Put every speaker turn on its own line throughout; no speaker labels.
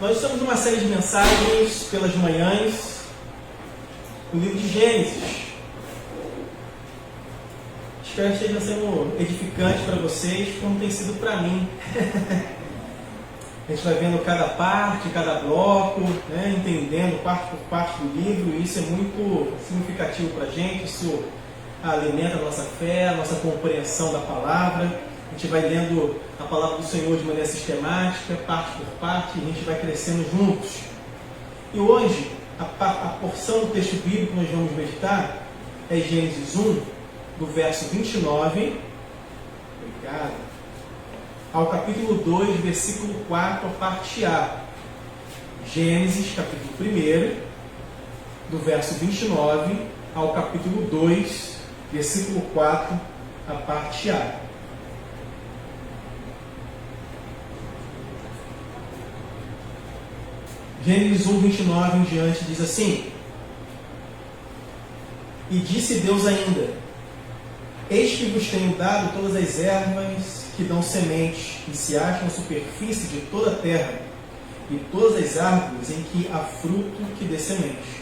Nós estamos numa série de mensagens pelas manhãs no livro de Gênesis. Espero que esteja sendo edificante para vocês, como tem sido para mim. A gente vai vendo cada parte, cada bloco, né, entendendo parte por parte do livro, e isso é muito significativo para a gente. Isso alimenta a nossa fé, a nossa compreensão da palavra. A gente vai lendo a palavra do Senhor de maneira sistemática, parte por parte, e a gente vai crescendo juntos. E hoje, a porção do texto bíblico que nós vamos meditar é Gênesis 1, do verso 29, obrigado, ao capítulo 2, versículo 4, a parte A. Gênesis, capítulo 1, do verso 29 ao capítulo 2, versículo 4, a parte A. Gênesis 1, 29 em diante diz assim: E disse Deus ainda: Eis que vos tenho dado todas as ervas que dão semente, e se acham na superfície de toda a terra, e todas as árvores em que há fruto que dê semente.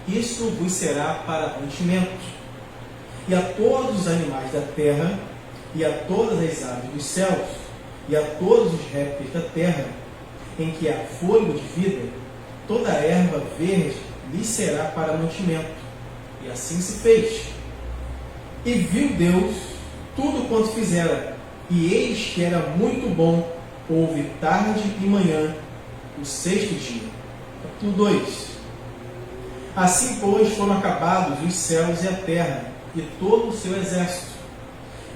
Isso vos será para mantimento. E a todos os animais da terra, e a todas as aves dos céus, e a todos os répteis da terra, em que há fôlego de vida, toda a erva verde lhe será para mantimento. E assim se fez. E viu Deus tudo quanto fizera, e eis que era muito bom. Houve tarde e manhã, o sexto dia. Capítulo 2. Assim, pois, foram acabados os céus e a terra, e todo o seu exército.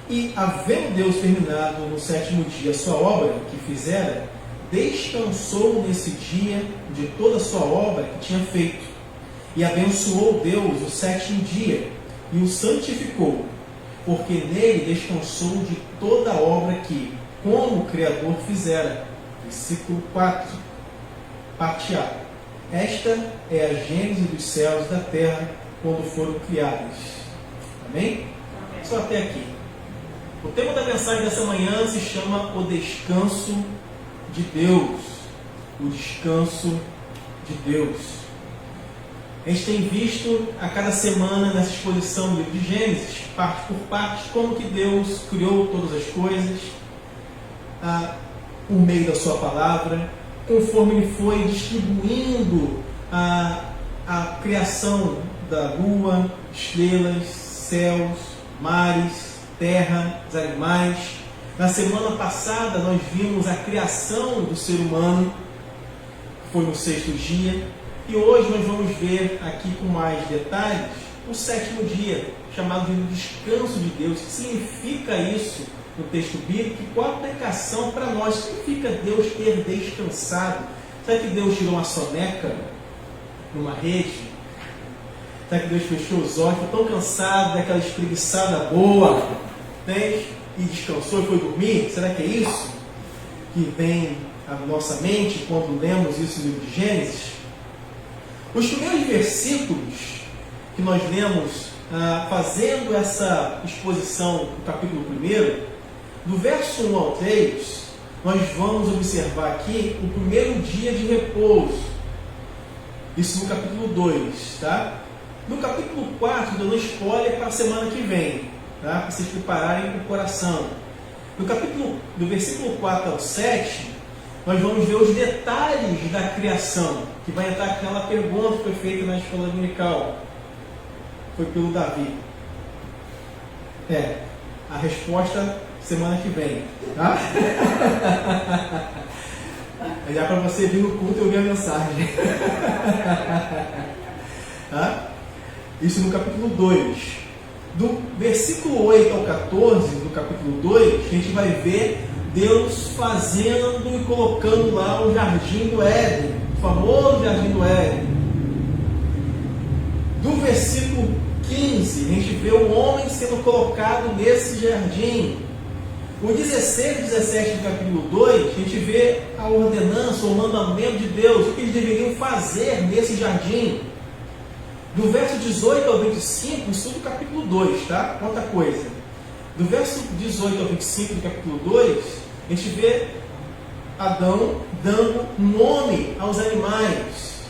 E, havendo Deus terminado no sétimo dia a sua obra que fizera, descansou nesse dia de toda a sua obra que tinha feito. E abençoou Deus o sétimo dia, e o santificou, porque nele descansou de toda a obra que, como o Criador, fizera. Versículo 4, parte A. Esta é a gênese dos céus e da terra, quando foram criados. Amém? Só até aqui. O tema da mensagem dessa manhã se chama O Descanso de Deus. O descanso de Deus. A gente tem visto a cada semana nessa exposição do livro de Gênesis, parte por parte, como que Deus criou todas as coisas por meio da sua palavra, conforme Ele foi distribuindo a criação da lua, estrelas, céus, mares, terra, os animais. Na semana passada nós vimos a criação do ser humano, que foi no sexto dia. E hoje nós vamos ver aqui com mais detalhes o sétimo dia, chamado de descanso de Deus. O que significa isso no texto bíblico? E qual a aplicação para nós? O que significa Deus ter descansado? Será que Deus tirou uma soneca numa rede? Será que Deus fechou os olhos, ficou tão cansado daquela espreguiçada boa, né? E descansou e foi dormir? Será que é isso que vem à nossa mente quando lemos isso no livro de Gênesis? Os primeiros versículos que nós lemos fazendo essa exposição do capítulo 1, do verso 1 ao 3, nós vamos observar aqui o primeiro dia de repouso. Isso no capítulo 2, tá? No capítulo 4, dando spoiler para a semana que vem, tá? Para vocês prepararem o coração. Do versículo 4 ao 7, nós vamos ver os detalhes da criação, que vai entrar aquela pergunta que foi feita na escola dominical. Foi pelo Davi. A resposta semana que vem. Tá? Já para você vir no culto e ouvir a mensagem. Tá? Isso no capítulo 2. Do versículo 8 ao 14, do capítulo 2, a gente vai ver Deus fazendo e colocando lá o jardim do Éden, o famoso jardim do Éden. Do versículo 15, a gente vê o homem sendo colocado nesse jardim. O 16 e 17 do capítulo 2, a gente vê a ordenança, o mandamento de Deus, o que eles deveriam fazer nesse jardim. Do verso 18 ao 25, isso do capítulo 2, tá? Quanta coisa. Do verso 18 ao 25 do capítulo 2, a gente vê Adão dando nome aos animais.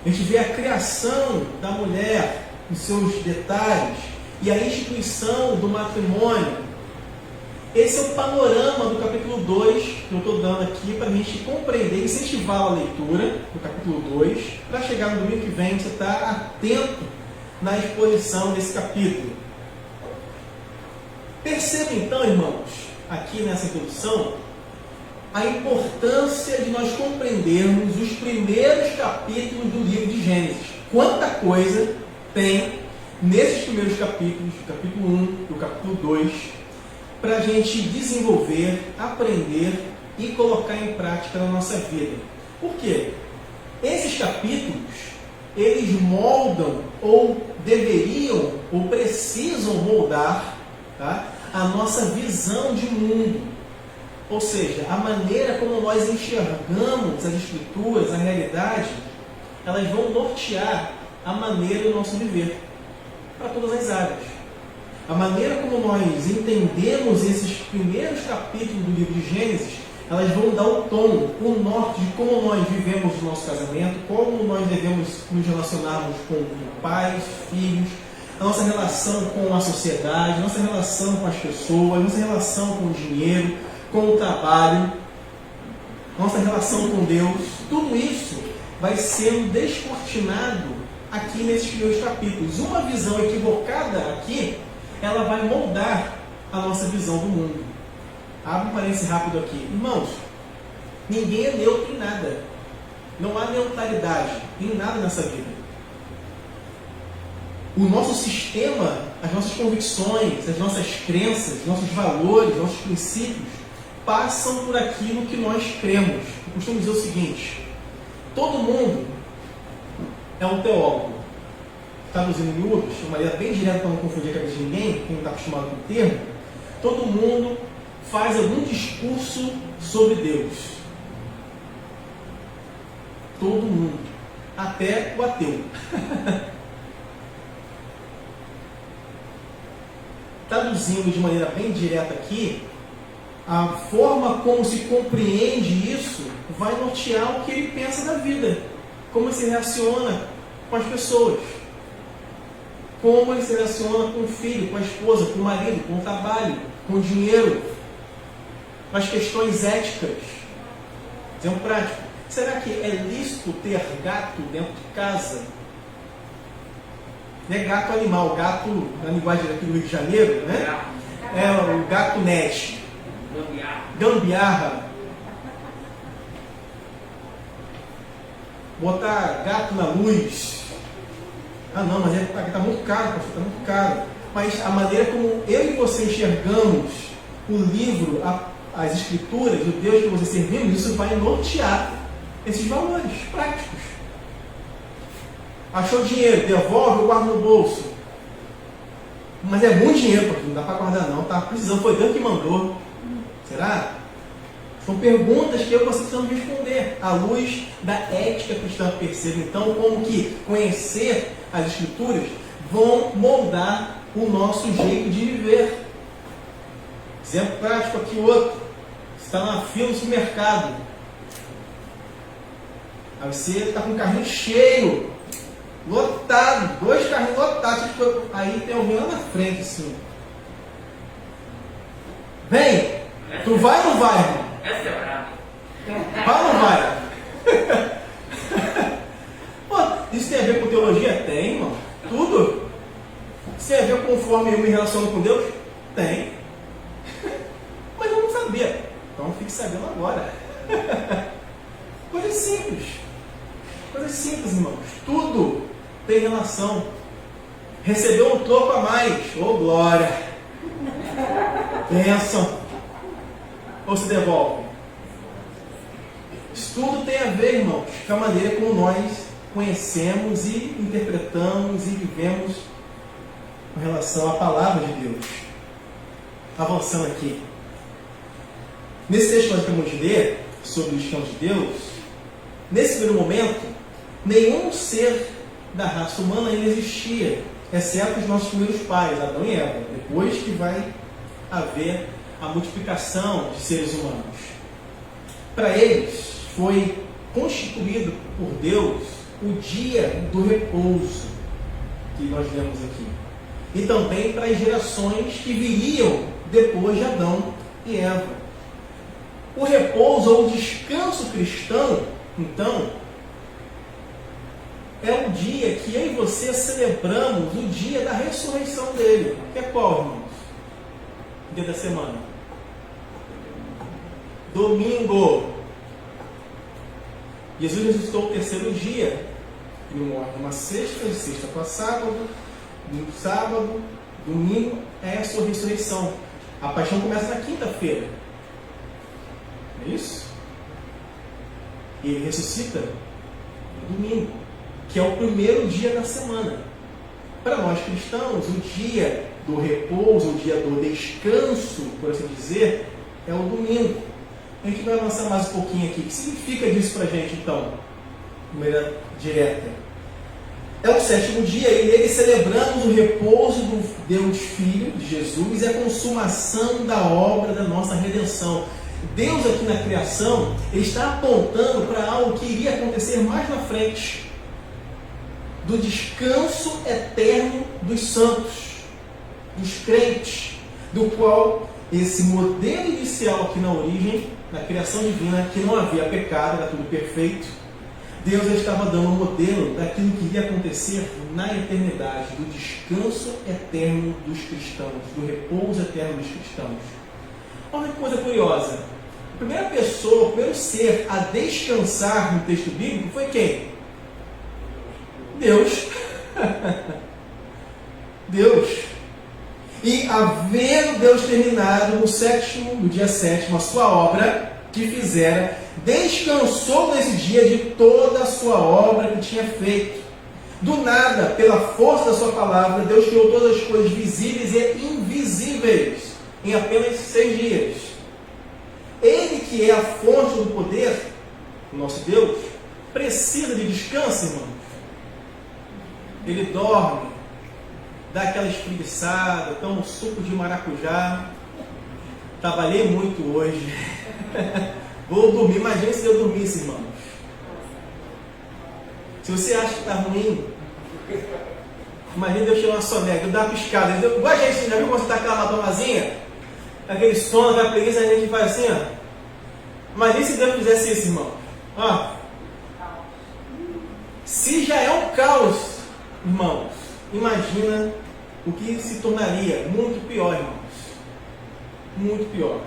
A gente vê a criação da mulher, os seus detalhes, e a instituição do matrimônio. Esse é o panorama do capítulo 2 que eu estou dando aqui para a gente compreender, incentivar a leitura do capítulo 2, para chegar no domingo que vem você estar atento na exposição desse capítulo. Perceba então, irmãos, aqui nessa introdução, a importância de nós compreendermos os primeiros capítulos do livro de Gênesis. Quanta coisa tem nesses primeiros capítulos, do capítulo 1 e do capítulo 2, para a gente desenvolver, aprender e colocar em prática na nossa vida. Por quê? Esses capítulos, eles moldam, ou deveriam, ou precisam moldar, tá, a nossa visão de mundo. Ou seja, a maneira como nós enxergamos as Escrituras, a realidade, elas vão nortear a maneira do nosso viver, para todas as áreas. A maneira como nós entendemos esses primeiros capítulos do livro de Gênesis, elas vão dar o tom, o norte de como nós vivemos o nosso casamento, como nós devemos nos relacionarmos com pais, filhos, a nossa relação com a sociedade, a nossa relação com as pessoas, a nossa relação com o dinheiro, com o trabalho, a nossa relação com Deus. Tudo isso vai sendo descortinado aqui nesses primeiros capítulos. Uma visão equivocada aqui, ela vai moldar a nossa visão do mundo. Abre um parênteses rápido aqui. Irmãos, ninguém é neutro em nada. Não há neutralidade em nada nessa vida. O nosso sistema, as nossas convicções, as nossas crenças, nossos valores, nossos princípios, passam por aquilo que nós cremos. Eu costumo dizer o seguinte: todo mundo é um teólogo. Traduzindo em miúdos, de uma maneira bem direta para não confundir a cabeça de ninguém, quem não está acostumado com o termo, todo mundo faz algum discurso sobre Deus. Todo mundo. Até o ateu. Traduzindo de maneira bem direta aqui, a forma como se compreende isso vai nortear o que ele pensa da vida. Como ele se relaciona com as pessoas. Como ele se relaciona com o filho, com a esposa, com o marido, com o trabalho, com o dinheiro, com as questões éticas. Exemplo prático. Será que é lícito ter gato dentro de casa? Não é gato animal, gato na linguagem daqui do Rio de Janeiro, né? É o gato net. Gambiarra. Botar gato na luz. Ah não, mas está muito caro, pastor, está muito caro. Mas a maneira como eu e você enxergamos o livro, as escrituras, o Deus que você servimos, isso vai nortear esses valores práticos. Achou dinheiro, devolve ou guarda no bolso. Mas é muito dinheiro, porque não dá para guardar não, tá precisando, foi Deus que mandou. Será? São perguntas que eu e você precisamos responder à luz da ética cristã. Perceba então como que conhecer as Escrituras vão moldar o nosso jeito de viver. Exemplo prático aqui, outro. Você está na fila do supermercado. Aí você está com o carrinho cheio, lotado, 2 carrinhos lotados. Aí tem alguém lá na frente assim. Vem! Tu vai ou não vai, irmão? Vai ou não vai? Pô, isso tem a ver com teologia? Tem, irmão. Tudo. Isso tem a ver com conforme eu me relaciono com Deus? Tem. Mas eu não sabia. Então fique sabendo agora. Coisas simples. Coisas simples, irmãos. Tudo tem relação. Recebeu um troco a mais. Ô, glória. Bênção. Ou se devolve? Isso tudo tem a ver, irmãos, com a maneira como nós conhecemos e interpretamos e vivemos com relação à palavra de Deus. Avançando aqui. Nesse texto que nós acabamos de ler, sobre os campos de Deus, nesse primeiro momento, nenhum ser da raça humana ainda existia, exceto os nossos primeiros pais, Adão e Eva. Depois que vai haver a multiplicação de seres humanos. Para eles foi constituído por Deus o dia do repouso, que nós vemos aqui. E também para as gerações que viriam depois de Adão e Eva. O repouso ou o descanso cristão, então, é o dia que eu e você celebramos o dia da ressurreição dele. Que é qual, irmãos? Dia da semana. Domingo. Jesus ressuscitou o terceiro dia. Ele morre numa sexta, de sexta para sábado, domingo é a sua ressurreição. A paixão começa na quinta-feira. É isso? E ele ressuscita no domingo, que é o primeiro dia da semana. Para nós cristãos, o dia do repouso, o dia do descanso, por assim dizer, é o domingo. A gente vai avançar mais um pouquinho aqui. O que significa disso para a gente, então? De maneira direta. É o sétimo dia e nele celebramos o repouso do Deus Filho, de Jesus, e a consumação da obra da nossa redenção. Deus aqui na criação, ele está apontando para algo que iria acontecer mais na frente. Do descanso eterno dos santos, dos crentes, do qual esse modelo inicial aqui na origem, na criação divina, que não havia pecado, era tudo perfeito, Deus estava dando um modelo daquilo que iria acontecer na eternidade, do descanso eterno dos cristãos, do repouso eterno dos cristãos. Olha que coisa curiosa. A primeira pessoa, o primeiro ser a descansar no texto bíblico foi quem? Deus. Deus. E havendo Deus terminado no dia sétimo, a sua obra que fizera, descansou nesse dia de toda a sua obra que tinha feito. Do nada, pela força da sua palavra, Deus criou todas as coisas visíveis e invisíveis em apenas 6 dias. Ele que é a fonte do poder, o nosso Deus, precisa de descanso, irmãos. Ele dorme, dá aquela espreguiçada, toma um suco de maracujá. Trabalhei muito hoje. Vou dormir. Imagina se eu dormisse, irmãos. Se você acha que está ruim, imagina Deus tirar uma soneca, eu dar uma piscada. Igual a gente, já viu quando você está aquela madomazinha? Aquele sono, aquela preguiça, a gente faz assim, ó. Imagina se Deus fizesse isso, irmão. Ó. Se já é um caos, irmãos, imagina o que se tornaria muito pior, irmãos. Muito pior.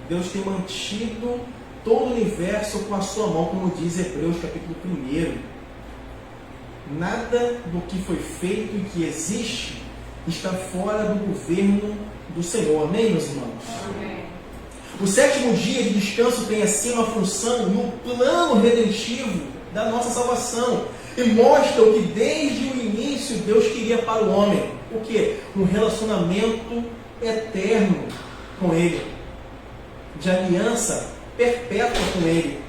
Deus tem mantido todo o universo com a sua mão, como diz Hebreus capítulo 1. Nada do que foi feito e que existe está fora do governo do Senhor. Amém, meus irmãos? Amém. O sétimo dia de descanso tem assim uma função no plano redentivo da nossa salvação. E mostra o que desde o início Deus queria para o homem. O quê? Um relacionamento eterno com Ele. De aliança perpétua com Ele.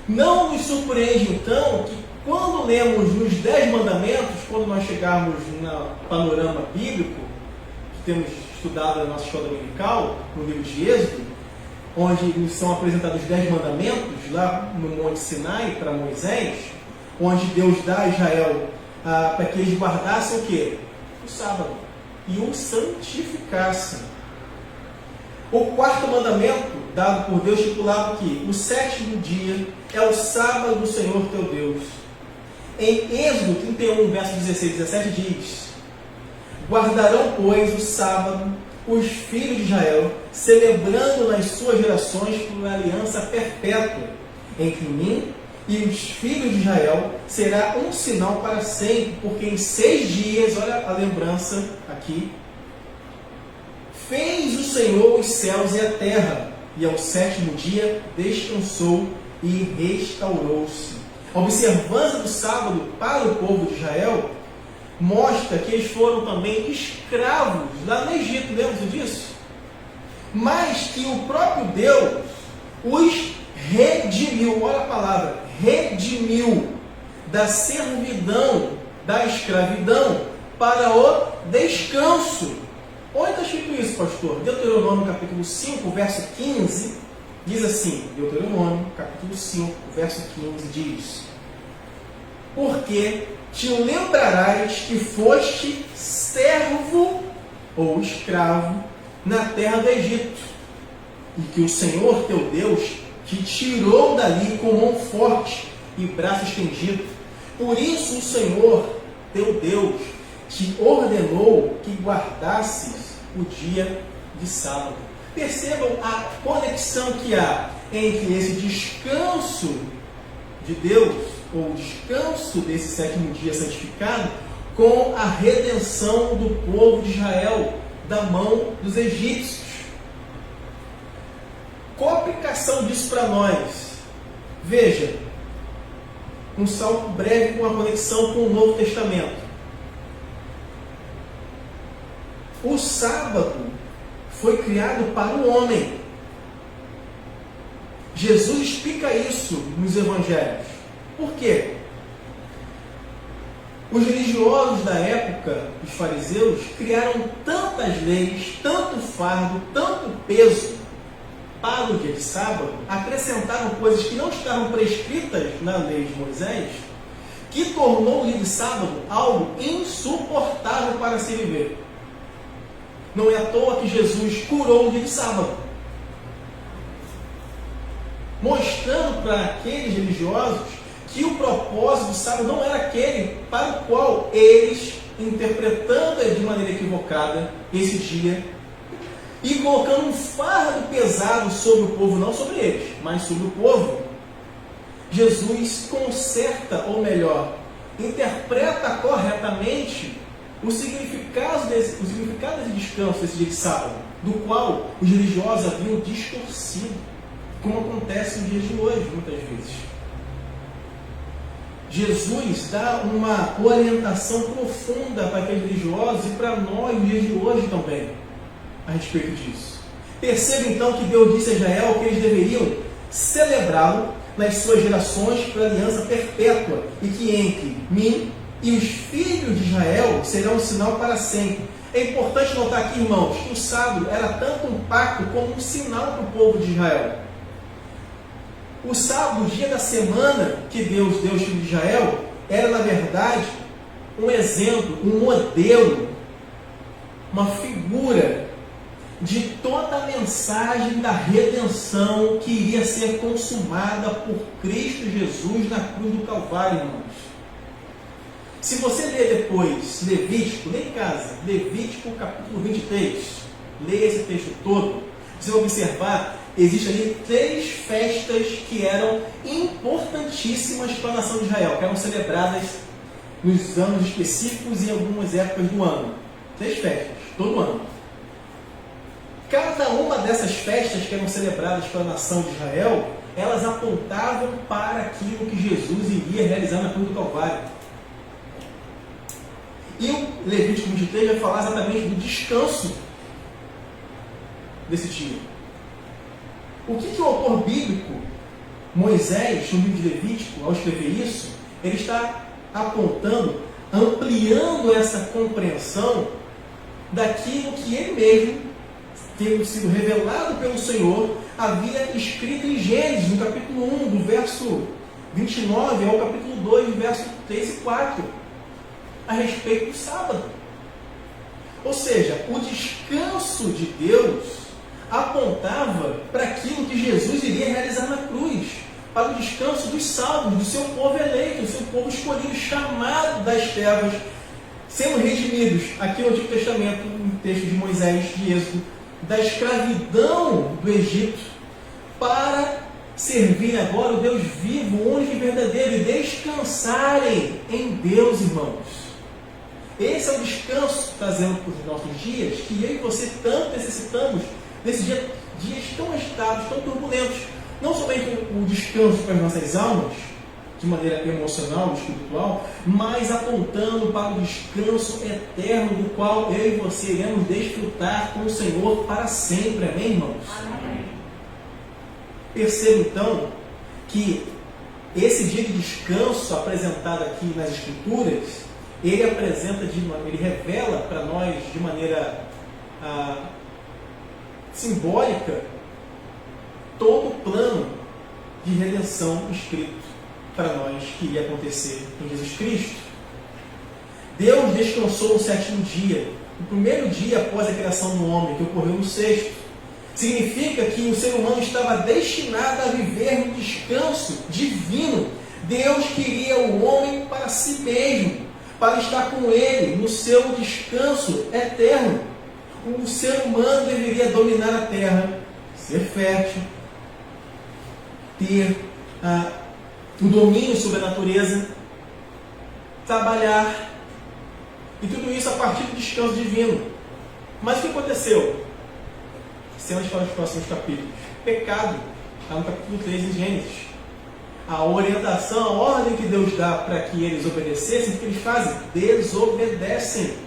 Não nos surpreende, então, que quando lemos nos 10 mandamentos, quando nós chegarmos no panorama bíblico, que temos estudado na nossa escola dominical, no livro de Êxodo, onde nos são apresentados os 10 mandamentos, lá no Monte Sinai, para Moisés, onde Deus dá a Israel para que eles guardassem o quê? O sábado. E o santificassem. O quarto mandamento, dado por Deus, titulado que o sétimo dia é o sábado do Senhor teu Deus. Em Êxodo 31, verso 16 e 17 diz: guardarão, pois, o sábado os filhos de Israel, celebrando nas suas gerações por aliança perpétua entre mim e os filhos de Israel, será um sinal para sempre, porque em 6 dias, olha a lembrança aqui, fez o Senhor os céus e a terra, e ao sétimo dia descansou e restaurou-se. A observância do sábado para o povo de Israel mostra que eles foram também escravos lá no Egito, lembram disso? Mas que o próprio Deus os redimiu, olha a palavra, redimiu da servidão, da escravidão para o descanso. Onde está escrito isso, pastor? Deuteronômio capítulo 5, verso 15 Diz assim, Deuteronômio, capítulo 5, verso 15, diz: porque te lembrarás que foste servo ou escravo na terra do Egito, e que o Senhor teu Deus te tirou dali com mão forte e braço estendido. Por isso o Senhor teu Deus te ordenou que guardasses o dia de sábado. Percebam a conexão que há entre esse descanso de Deus, ou o descanso desse sétimo dia santificado, com a redenção do povo de Israel da mão dos egípcios. Qual a aplicação disso para nós? Veja, um salto breve com a conexão com o Novo Testamento. O sábado foi criado para o homem. Jesus explica isso nos evangelhos. Por quê? Os religiosos da época, os fariseus, criaram tantas leis, tanto fardo, tanto peso para o dia de sábado, acrescentaram coisas que não estavam prescritas na lei de Moisés, que tornou o dia de sábado algo insuportável para se viver. Não é à toa que Jesus curou o dia de sábado, mostrando para aqueles religiosos que o propósito do sábado não era aquele para o qual eles, interpretando de maneira equivocada esse dia, e colocando um fardo pesado sobre o povo, não sobre eles, mas sobre o povo, Jesus conserta, ou melhor, interpreta corretamente o significado desse descanso, desse dia de sábado, do qual os religiosos haviam distorcido, como acontece nos dias de hoje, muitas vezes. Jesus dá uma orientação profunda para aqueles religiosos e para nós nos dias de hoje também, a respeito disso. Perceba então que Deus disse a Israel que eles deveriam celebrá-lo nas suas gerações por aliança perpétua, e que entre mim e os filhos de Israel serão um sinal para sempre. É importante notar aqui, irmãos, que o sábado era tanto um pacto como um sinal para o povo de Israel. O sábado, o dia da semana que Deus deu aos filhos de Israel, era na verdade um exemplo, um modelo, uma figura de toda a mensagem da redenção que iria ser consumada por Cristo Jesus na cruz do Calvário, irmãos. Se você ler depois Levítico, lê em casa, Levítico capítulo 23, leia esse texto todo, você vai observar, existem ali 3 festas que eram importantíssimas para a nação de Israel, que eram celebradas nos anos específicos e em algumas épocas do ano. 3 festas, todo ano. Cada uma dessas festas que eram celebradas pela nação de Israel, elas apontavam para aquilo que Jesus iria realizar na cruz do Calvário. E o Levítico 23 vai falar exatamente do descanso desse dia. O que o autor bíblico, Moisés, no livro de Levítico, ao escrever isso, ele está apontando, ampliando essa compreensão daquilo que ele mesmo, tendo sido revelado pelo Senhor, havia escrito em Gênesis, no capítulo 1, do verso 29 ao capítulo 2, do verso 3 e 4, a respeito do sábado. Ou seja, o descanso de Deus apontava para aquilo que Jesus iria realizar na cruz, para o descanso dos salvos, do seu povo eleito, do seu povo escolhido, chamado das trevas, sendo redimidos, aqui no Antigo Testamento, no texto de Moisés, de Êxodo, da escravidão do Egito, para servir agora o Deus vivo, único e verdadeiro, e descansarem em Deus, irmãos. Esse é o descanso trazendo para os nossos dias, que eu e você tanto necessitamos nesses dias tão agitados, tão turbulentos. Não somente o descanso para as nossas almas, de maneira emocional, espiritual, mas apontando para o descanso eterno, do qual eu e você iremos desfrutar com o Senhor para sempre. Amém, irmãos? Amém. Perceba então que esse dia de descanso apresentado aqui nas Escrituras, ele revela para nós de maneira simbólica todo o plano de redenção escrito para nós que iria acontecer em Jesus Cristo. Deus descansou no sétimo dia, o primeiro dia após a criação do homem, que ocorreu no sexto. Significa que o ser humano estava destinado a viver no descanso divino. Deus queria o homem para si mesmo, para estar com ele no seu descanso eterno. O ser humano deveria dominar a terra, ser fértil, ter o domínio sobre a natureza, trabalhar, e tudo isso a partir do descanso divino. Mas o que aconteceu? Cenas para os próximos capítulos. Pecado, está no capítulo 3 em Gênesis. A orientação, a ordem que Deus dá para que eles obedecessem, o que eles fazem? Desobedecem.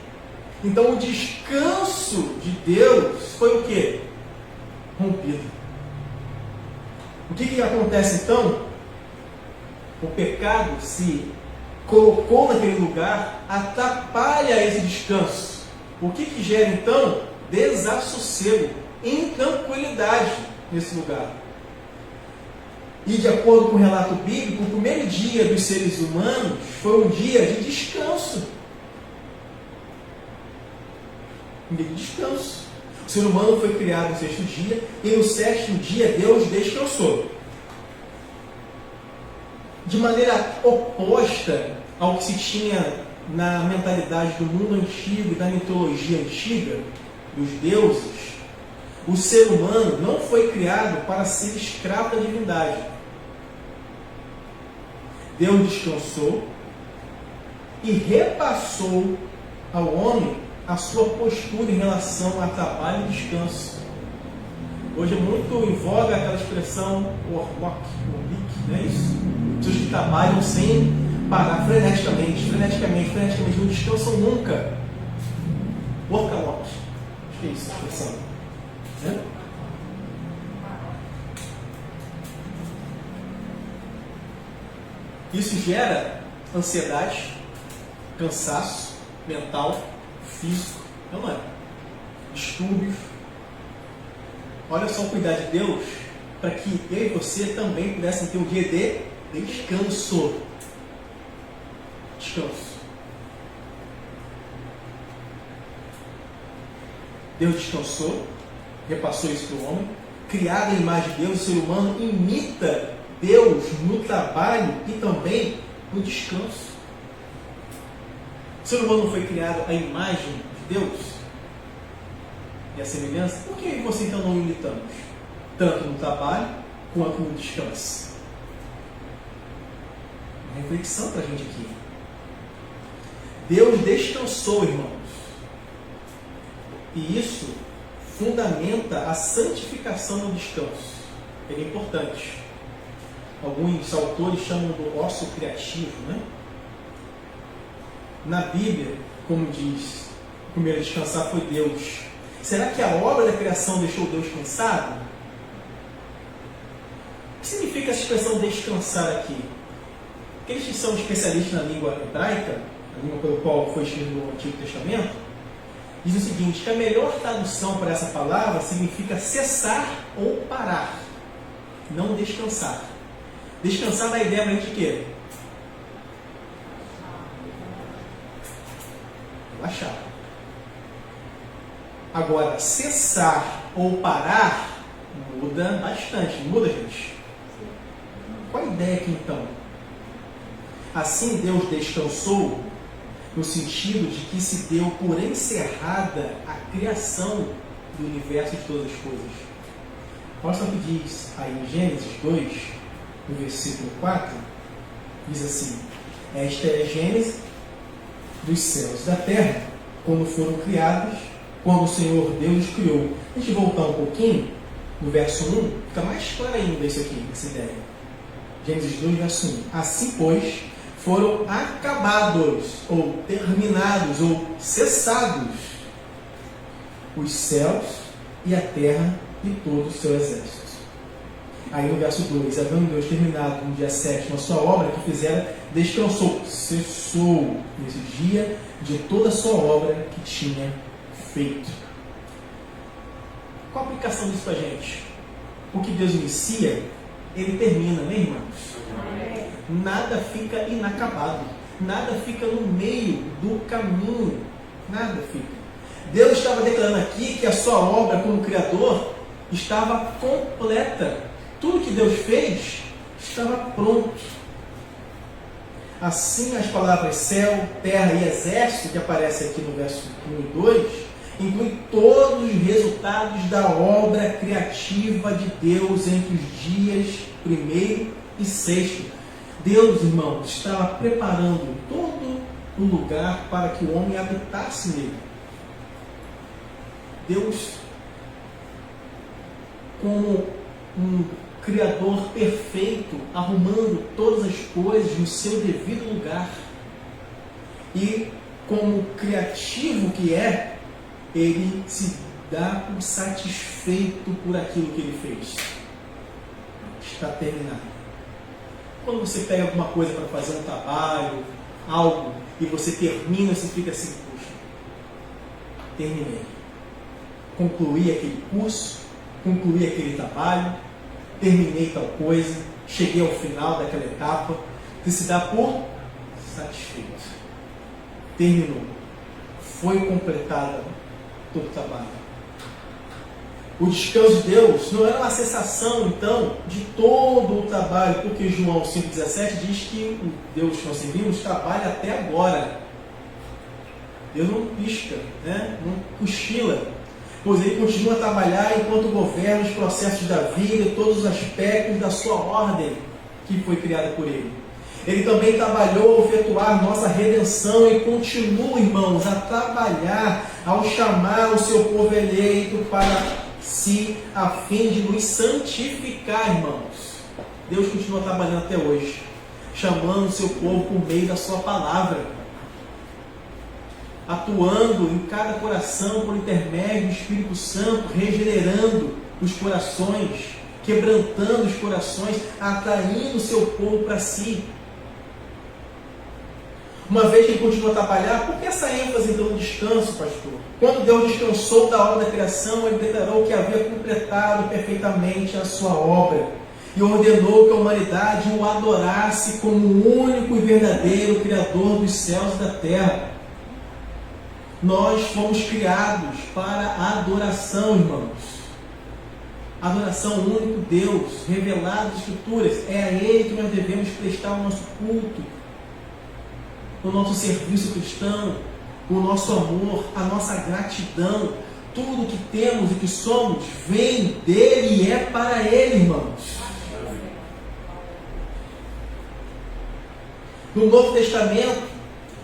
Então o descanso de Deus foi o quê? Rompido. O que acontece então? O pecado se colocou naquele lugar, atrapalha esse descanso. O que gera então? Desassossego, intranquilidade nesse lugar. E de acordo com o relato bíblico, o primeiro dia dos seres humanos foi um dia de descanso. Um dia de descanso. O ser humano foi criado no sexto dia e no sétimo dia Deus descansou. De maneira oposta ao que se tinha na mentalidade do mundo antigo e da mitologia antiga, dos deuses, o ser humano não foi criado para ser escravo da divindade. Deus descansou e repassou ao homem a sua postura em relação a trabalho e descanso. Hoje é muito em voga aquela expressão work, não é isso? Pessoas que trabalham sem parar freneticamente, não descansam nunca. Workaholic. Acho que é isso a expressão. Né? Isso gera ansiedade, cansaço mental, físico, não é? Distúrbios. Olha só o cuidado de Deus para que eu e você também pudessem ter um dia de descanso. Descanso. Deus descansou, repassou isso para o homem. Criado à imagem de Deus, o ser humano imita Deus no trabalho e também no descanso. O ser humano não foi criado à imagem de Deus e à semelhança? Por que você então não imitamos? Tanto no trabalho quanto no descanso. Uma reflexão para a gente aqui. Deus descansou, irmãos. E isso fundamenta a santificação do descanso. Ele é importante. Alguns autores chamam do ócio criativo, né? Na Bíblia, como diz, o primeiro a descansar foi Deus. Será que a obra da criação deixou Deus cansado? O que significa essa expressão descansar aqui? Aqueles que são especialistas na língua hebraica, a língua pelo qual foi escrito no Antigo Testamento, diz o seguinte, que a melhor tradução para essa palavra significa cessar ou parar, não descansar. Descansar dá ideia para a gente de quê? Relaxar. Agora, cessar ou parar muda bastante. Muda, gente? Qual a ideia aqui então? Assim Deus descansou no sentido de que se deu por encerrada a criação do universo de todas as coisas. Olha só o que diz aí em Gênesis 2, no versículo 4, diz assim, esta é a Gênese dos céus e da terra, quando foram criados, quando o Senhor Deus os criou. A gente voltar um pouquinho, no verso 1, fica mais claro ainda isso aqui, essa ideia. Gênesis 2, verso 1. Assim, pois, foram acabados, ou terminados, ou cessados os céus e a terra e todo o seu exército. Aí no verso 2, havendo Deus terminado no dia 7 a sua obra que fizera, descansou, cessou nesse dia de toda a sua obra que tinha feito. Qual a aplicação disso para a gente? o que Deus inicia, Ele termina, né, irmãos? Nada fica inacabado, nada fica no meio do caminho, nada fica. Deus estava declarando aqui que a sua obra como Criador estava completa. Tudo que Deus fez estava pronto. Assim, as palavras céu, terra e exército, que aparecem aqui no verso 1 e 2, incluem todos os resultados da obra criativa de Deus entre os dias 1º e 6º. Deus, irmãos, estava preparando todo o lugar para que o homem habitasse nele. Deus, como um Criador perfeito, arrumando todas as coisas no seu devido lugar. E como criativo que é, Ele se dá por satisfeito por aquilo que Ele fez. Está terminado. Quando você pega alguma coisa para fazer um trabalho, algo, e você termina, você fica assim, puxa, terminei. Concluí aquele curso, concluí aquele trabalho, terminei tal coisa, cheguei ao final daquela etapa, você se dá por satisfeito. Terminou. Foi completado todo o trabalho. O descanso de Deus não era uma cessação, então, de todo o trabalho, porque João 5,17 diz que o Deus que nós servimos trabalha até agora. Deus não pisca, né? Não cochila, pois Ele continua a trabalhar enquanto governa os processos da vida e todos os aspectos da sua ordem que foi criada por Ele. Ele também trabalhou a efetuar nossa redenção e continua, irmãos, a trabalhar ao chamar o seu povo eleito para si, a fim de nos santificar, irmãos. Deus continua trabalhando até hoje, chamando o seu povo por meio da sua palavra, atuando em cada coração por intermédio do Espírito Santo, regenerando os corações, quebrantando os corações, atraindo o seu povo para si. Uma vez que Ele continua a trabalhar, por que essa ênfase então no descanso, pastor? Quando Deus descansou da obra da criação, Ele declarou que havia completado perfeitamente a sua obra e ordenou que a humanidade o adorasse como o único e verdadeiro Criador dos céus e da terra. Nós fomos criados para a adoração, irmãos. Adoração ao único Deus, revelado nas Escrituras. É a Ele que nós devemos prestar o nosso culto, o nosso serviço cristão, o nosso amor, a nossa gratidão. Tudo que temos e que somos vem dele e é para Ele, irmãos. No Novo Testamento,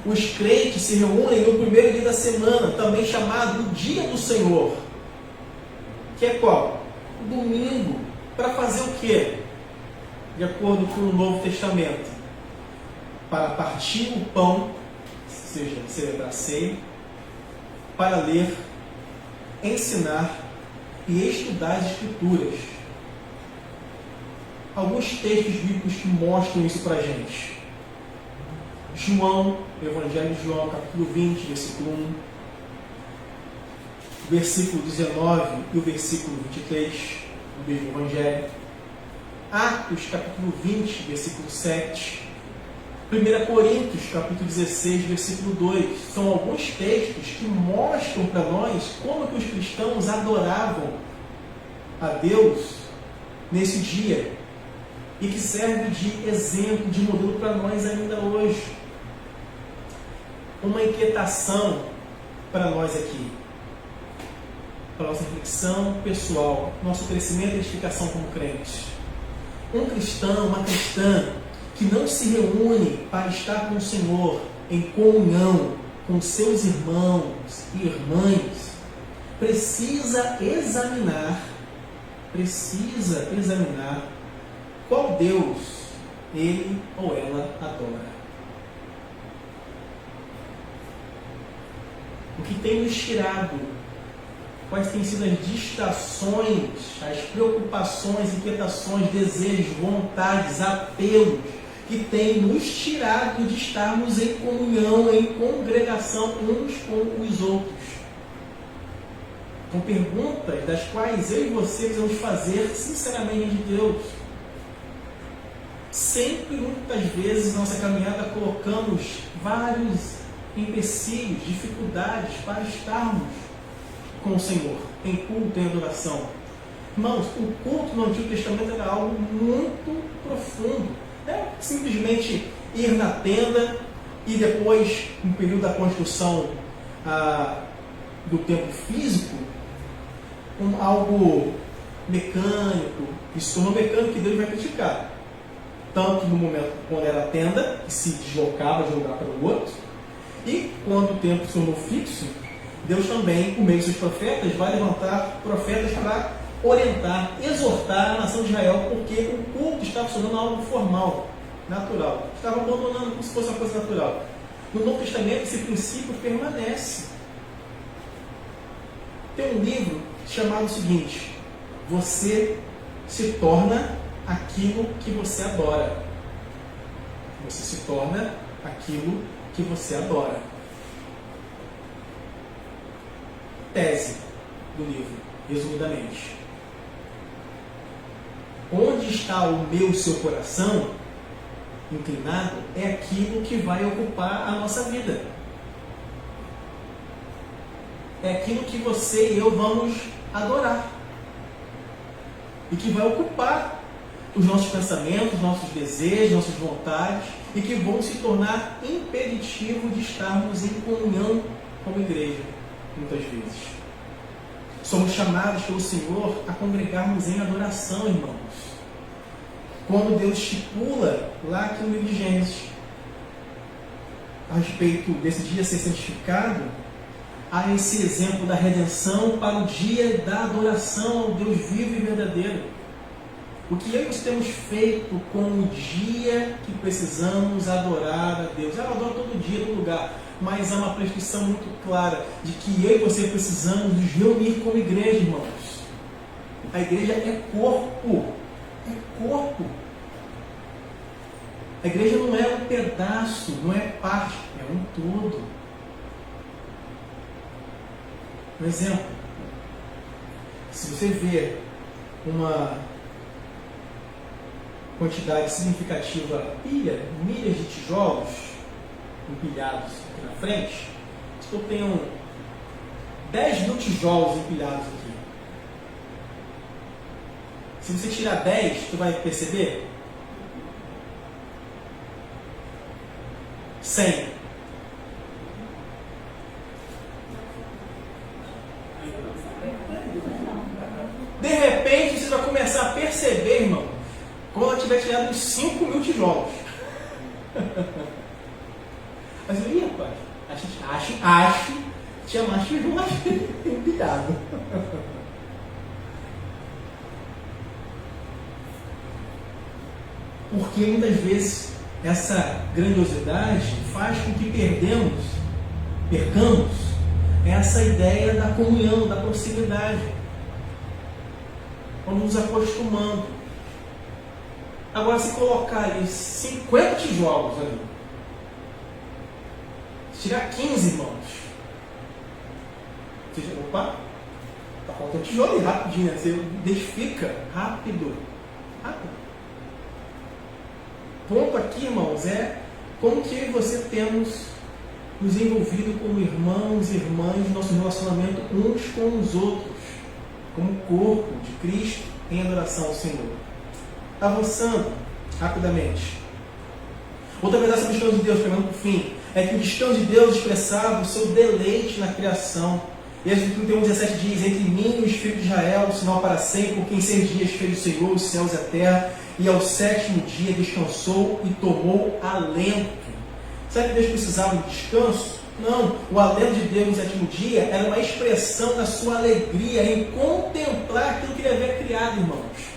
os crentes se reúnem no primeiro dia da semana, também chamado o Dia do Senhor. Que é qual? O domingo. Para fazer o quê? De acordo com o Novo Testamento. Para partir o pão, ou seja, celebrar a ceia, para ler, ensinar e estudar as Escrituras. Alguns textos bíblicos que mostram isso para a gente. João, Evangelho de João, capítulo 20, versículo 1, versículo 19 e o versículo 23, do mesmo Evangelho. Atos, capítulo 20, versículo 7. 1 Coríntios, capítulo 16, versículo 2. São alguns textos que mostram para nós como que os cristãos adoravam a Deus nesse dia e que serve de exemplo, de modelo para nós ainda hoje. Uma inquietação para nós aqui, para nossa reflexão pessoal, nosso crescimento e edificação como crentes. Um cristão, uma cristã que não se reúne para estar com o Senhor em comunhão com seus irmãos e irmãs, precisa examinar qual Deus ele ou ela adora. O que tem nos tirado? Quais têm sido as distrações, as preocupações, inquietações, desejos, vontades, apelos que têm nos tirado de estarmos em comunhão, em congregação uns com os outros? com perguntas das quais eu e você precisamos fazer sinceramente de Deus. Sempre, muitas vezes, na nossa caminhada, colocamos vários empecilhos, dificuldades para estarmos com o Senhor, em culto, em adoração. Irmãos, o culto no Antigo Testamento era algo muito profundo. Não é simplesmente ir na tenda e depois, no período da construção do templo físico, algo mecânico. Isso se tornou mecânico que Deus vai criticar. Tanto no momento quando era a tenda, que se deslocava de um lugar para o outro, e quando o templo se tornou fixo, Deus também, por meio dos seus profetas, vai levantar profetas para orientar, exortar a nação de Israel, porque o culto estava se tornando algo formal, natural. Estava abandonando como se fosse uma coisa natural. No Novo Testamento, esse princípio permanece. Tem um livro chamado o seguinte: você se torna aquilo que você adora. Você se torna aquilo que você adora. Tese do livro, resumidamente. Onde está o meu e seu coração inclinado é aquilo que vai ocupar a nossa vida. É aquilo que você e eu vamos adorar. E que vai ocupar os nossos pensamentos, nossos desejos, nossas vontades, e que vão se tornar impeditivo de estarmos em comunhão como igreja, muitas vezes. Somos chamados pelo Senhor a congregarmos em adoração, irmãos. Quando Deus estipula lá aqui no livro de Gênesis, a respeito desse dia ser santificado, há esse exemplo da redenção para o dia da adoração ao Deus vivo e verdadeiro. O que eu e você temos feito com o dia que precisamos adorar a Deus? Eu adoro todo dia, todo lugar, mas há uma prescrição muito clara de que eu e você precisamos nos reunir como igreja, irmãos. A igreja é corpo. É corpo. A igreja não é um pedaço, não é parte, é um todo. Um exemplo. Se você vê uma quantidade significativa, milhas de tijolos empilhados aqui na frente, eu tenho 10 mil tijolos empilhados aqui. Se você tirar 10, você vai perceber? 100. De repente, você vai começar a perceber, irmão, quando ela tiver tirado uns 5 mil tijolos. Mas eu ia, rapaz, acho que tinha mais tijolo empilhado. Porque muitas vezes essa grandiosidade faz com que percamos essa ideia da comunhão, da proximidade. Vamos nos acostumando. Agora, se colocar ali 50 tijolos ali, se tirar 15, irmãos, opa, tá faltando tijolo ali, rapidinho, né? Você identifica rápido. Ponto aqui, irmãos, é como que você temos nos envolvido como irmãos e irmãs no nosso relacionamento uns com os outros, como corpo de Cristo em adoração ao Senhor. Avançando rapidamente. Outra verdade sobre o descanso de Deus, caminhando por fim, é que o descanso de Deus expressava o seu deleite na criação. Êxodo 31:17 diz: entre mim e os filhos de Israel, sinal para sempre, porque em 6 dias fez o Senhor os céus e a terra, e ao 7º dia descansou e tomou alento. Será que Deus precisava de descanso? Não. O alento de Deus no 7º dia era uma expressão da sua alegria em contemplar aquilo que ele havia criado, irmãos.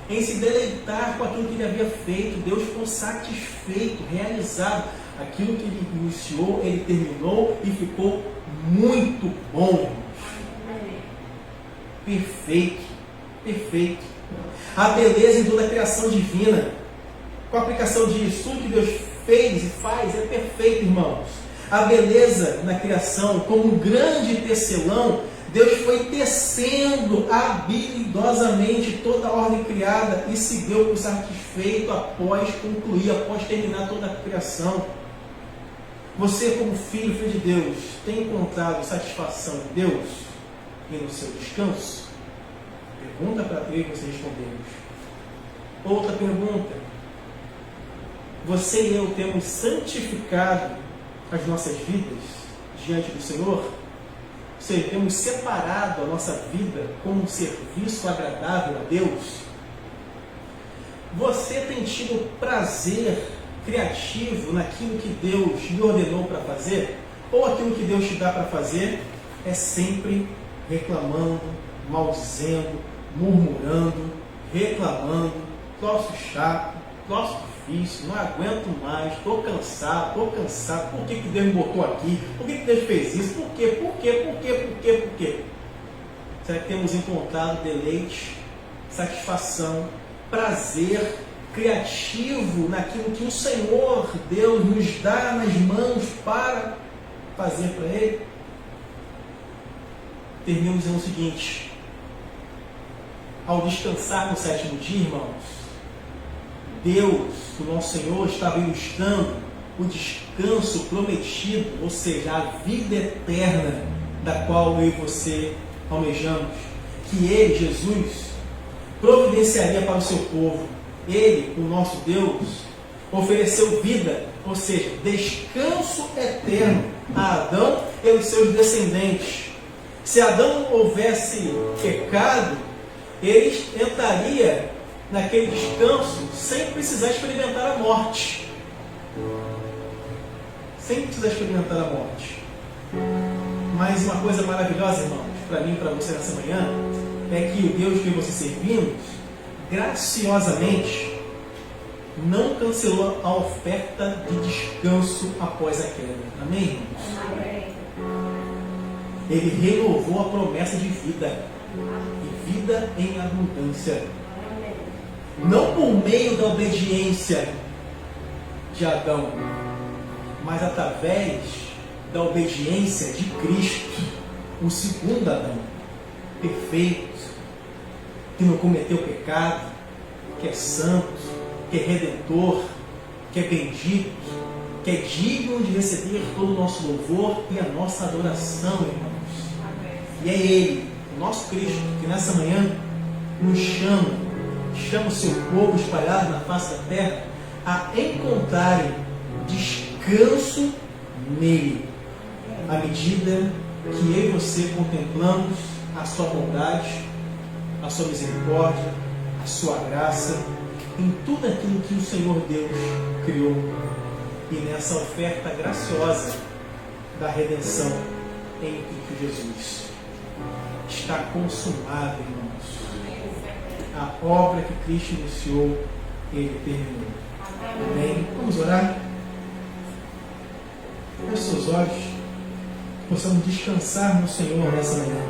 Em se deleitar com aquilo que ele havia feito. Deus ficou satisfeito, realizado. Aquilo que ele iniciou, ele terminou e ficou muito bom, irmãos. Perfeito. Perfeito. A beleza em toda a criação divina, com a aplicação disso, tudo que Deus fez e faz é perfeito, irmãos. A beleza na criação, como um grande tecelão, Deus foi tecendo habilidosamente toda a ordem criada e se deu por satisfeito após concluir, após terminar toda a criação. Você, como filho de Deus, tem encontrado satisfação em Deus e no seu descanso? Pergunta para eu e você respondemos. Outra pergunta. Você e eu temos santificado as nossas vidas diante do Senhor? Ou seja, temos separado a nossa vida como um serviço agradável a Deus? Você tem tido prazer criativo naquilo que Deus lhe ordenou para fazer? Ou aquilo que Deus te dá para fazer é sempre reclamando, maldizendo, murmurando, reclamando, troço chato, troço difícil, não aguento mais, estou cansado, por que Deus me botou aqui? Por que Deus fez isso? Por quê? Será que temos encontrado deleite, satisfação, prazer criativo naquilo que o Senhor Deus nos dá nas mãos para fazer para Ele? Termino dizendo o seguinte: ao descansar no sétimo dia, irmãos, Deus, o nosso Senhor, estava ilustrando o descanso prometido, ou seja, a vida eterna da qual eu e você almejamos, que Ele, Jesus, providenciaria para o seu povo. Ele, o nosso Deus, ofereceu vida, ou seja, descanso eterno a Adão e aos seus descendentes. Se Adão houvesse pecado, ele entraria naquele descanso sem precisar experimentar a morte. Mas uma coisa maravilhosa, irmãos, para mim e para você nessa manhã, é que o Deus que você servimos, graciosamente, não cancelou a oferta de descanso após a queda. Amém, irmãos? Amém. Ele renovou a promessa de vida, e vida em abundância. Não por meio da obediência de Adão, mas através da obediência de Cristo, o segundo Adão, perfeito, que não cometeu pecado, que é santo, que é redentor, que é bendito, que é digno de receber todo o nosso louvor e a nossa adoração, irmãos. E é Ele, o nosso Cristo, que nessa manhã nos chama o seu povo espalhado na face da terra a encontrarem descanso nele, à medida que eu e você contemplamos a sua bondade, a sua misericórdia, a sua graça, em tudo aquilo que o Senhor Deus criou, e nessa oferta graciosa da redenção em Cristo Jesus. Está consumado, irmãos. A obra que Cristo iniciou, Ele terminou. Amém? Vamos orar? Feche seus olhos, possamos descansar no Senhor nessa manhã.